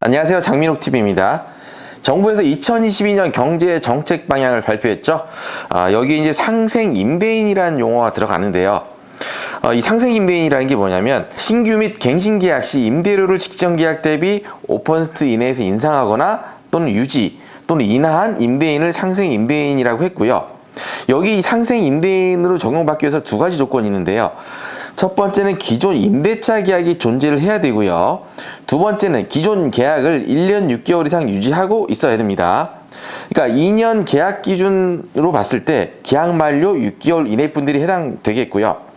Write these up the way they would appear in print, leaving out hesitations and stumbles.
안녕하세요. 장민옥TV입니다. 정부에서 2022년 경제 정책 방향을 발표했죠. 여기 이제 상생 임대인이라는 용어가 들어가는데요. 이 상생 임대인이라는 게 뭐냐면 신규 및 갱신 계약 시 임대료를 직전 계약 대비 5% 이내에서 인상하거나 또는 유지 또는 인하한 임대인을 상생 임대인이라고 했고요. 여기 상생 임대인으로 적용받기 위해서 두 가지 조건이 있는데요. 첫 번째는 기존 임대차 계약이 존재를 해야 되고요. 두 번째는 기존 계약을 1년 6개월 이상 유지하고 있어야 됩니다. 그러니까 2년 계약 기준으로 봤을 때 계약 만료 6개월 이내 분들이 해당되겠고요.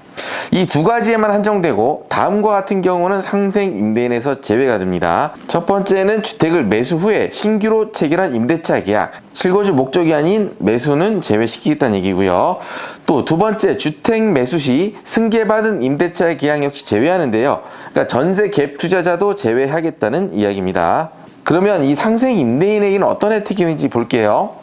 이 두 가지에만 한정되고 다음과 같은 경우는 상생 임대인에서 제외가 됩니다. 첫 번째는 주택을 매수 후에 신규로 체결한 임대차 계약, 실거주 목적이 아닌 매수는 제외시키겠다는 얘기고요. 또 두 번째, 주택 매수 시 승계받은 임대차 계약 역시 제외하는데요. 그러니까 전세 갭 투자자도 제외하겠다는 이야기입니다. 그러면 이 상생 임대인에게는 어떤 혜택이 있는지 볼게요.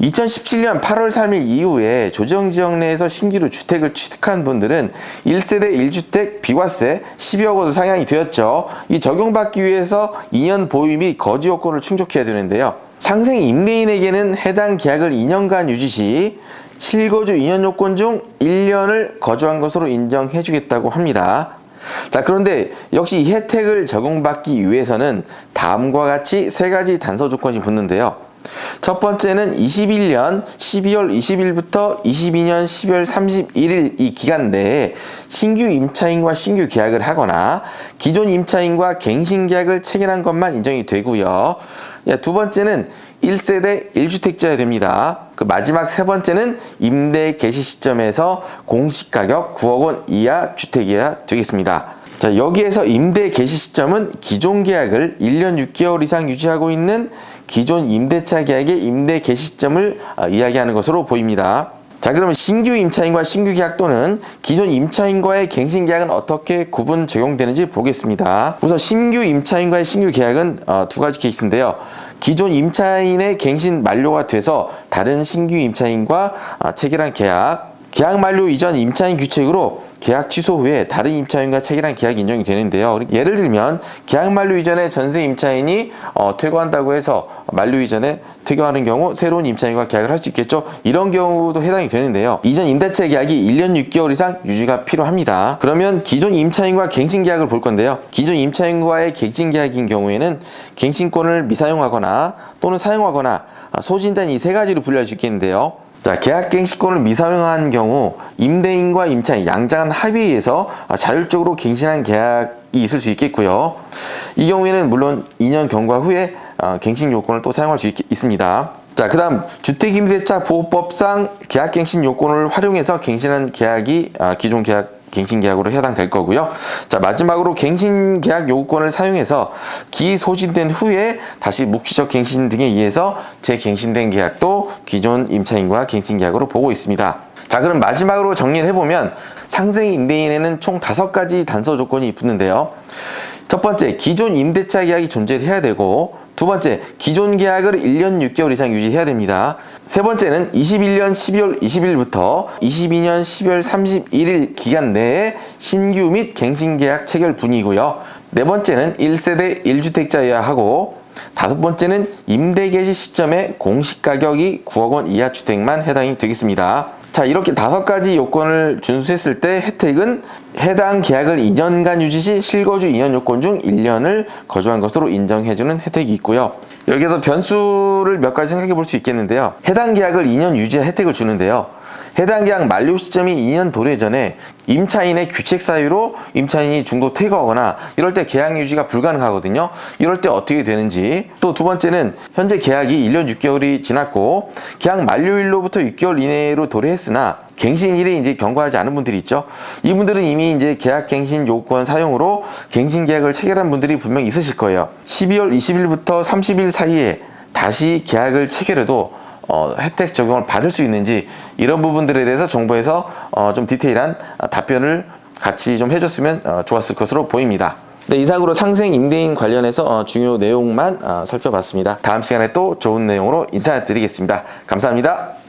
2017년 8월 3일 이후에 조정지역 내에서 신규로 주택을 취득한 분들은 1세대 1주택 비과세 12억 원 상향이 되었죠. 이 적용받기 위해서 2년 보유 및 거주 요건을 충족해야 되는데요. 상생 임대인에게는 해당 계약을 2년간 유지 시 실거주 2년 요건 중 1년을 거주한 것으로 인정해 주겠다고 합니다. 자, 그런데 역시 이 혜택을 적용받기 위해서는 다음과 같이 세 가지 단서 조건이 붙는데요. 첫 번째는 21년 12월 20일부터 22년 12월 31일 이 기간 내에 신규 임차인과 신규 계약을 하거나 기존 임차인과 갱신 계약을 체결한 것만 인정이 되고요. 두 번째는 1세대 1주택자여야 됩니다. 그 마지막 세 번째는 임대 개시 시점에서 공시가격 9억 원 이하 주택이어야 되겠습니다. 자, 여기에서 임대 개시 시점은 기존 계약을 1년 6개월 이상 유지하고 있는 기존 임대차 계약의 임대 개시 시점을 이야기하는 것으로 보입니다. 자, 그러면 신규 임차인과 신규 계약 또는 기존 임차인과의 갱신 계약은 어떻게 구분 적용되는지 보겠습니다. 우선 신규 임차인과의 신규 계약은 두 가지 케이스인데요. 기존 임차인의 갱신 만료가 돼서 다른 신규 임차인과 체결한 계약, 계약 만료 이전 임차인 규칙으로 계약 취소 후에 다른 임차인과 체결한 계약이 인정이 되는데요. 예를 들면 계약 만료 이전에 전세 임차인이 퇴거한다고 해서 만료 이전에 퇴거하는 경우 새로운 임차인과 계약을 할 수 있겠죠. 이런 경우도 해당이 되는데요. 이전 임대차 계약이 1년 6개월 이상 유지가 필요합니다. 그러면 기존 임차인과 갱신 계약을 볼 건데요. 기존 임차인과의 갱신 계약인 경우에는 갱신권을 미사용하거나 또는 사용하거나 소진된 이 세 가지로 분류할 수 있겠는데요. 자, 계약 갱신권을 미사용한 경우 임대인과 임차인 양자간 합의에 의해서 자율적으로 갱신한 계약이 있을 수 있겠고요. 이 경우에는 물론 2년 경과 후에 갱신 요건을 또 사용할 수 있습니다. 자, 그 다음 주택임대차 보호법상 계약갱신 요건을 활용해서 갱신한 계약이 기존 계약 갱신 계약으로 해당될 거고요. 자, 마지막으로 갱신 계약 요건을 사용해서 기소진된 후에 다시 묵시적 갱신 등에 의해서 재갱신된 계약도 기존 임차인과 갱신 계약으로 보고 있습니다. 자, 그럼 마지막으로 정리를 해보면 상생 임대인에는 총 5가지 단서 조건이 붙는데요. 첫 번째, 기존 임대차 계약이 존재를 해야 되고, 두 번째, 기존 계약을 1년 6개월 이상 유지해야 됩니다. 세 번째는 21년 12월 20일부터 22년 12월 31일 기간 내에 신규 및 갱신 계약 체결분이고요. 네 번째는 1세대 1주택자여야 하고, 다섯 번째는 임대 개시 시점에 공시가격이 9억 원 이하 주택만 해당이 되겠습니다. 자, 이렇게 5가지 요건을 준수했을 때 혜택은 해당 계약을 2년간 유지 시 실거주 2년 요건 중 1년을 거주한 것으로 인정해주는 혜택이 있고요. 여기서 변수를 몇 가지 생각해 볼 수 있겠는데요. 해당 계약을 2년 유지의 혜택을 주는데요. 해당 계약 만료 시점이 2년 도래 전에 임차인의 규책 사유로 임차인이 중도 퇴거하거나 이럴 때 계약 유지가 불가능하거든요. 이럴 때 어떻게 되는지. 또 두 번째는 현재 계약이 1년 6개월이 지났고 계약 만료일로부터 6개월 이내로 도래했으나 갱신일이 이제 경과하지 않은 분들이 있죠. 이분들은 이미 이제 계약 갱신 요건 사용으로 갱신 계약을 체결한 분들이 분명히 있으실 거예요. 12월 20일부터 30일 사이에 다시 계약을 체결해도 혜택 적용을 받을 수 있는지 이런 부분들에 대해서 정부에서 좀 디테일한 답변을 같이 좀 해줬으면 좋았을 것으로 보입니다. 네, 이상으로 상생 임대인 관련해서 중요 내용만 살펴봤습니다. 다음 시간에 또 좋은 내용으로 인사드리겠습니다. 감사합니다.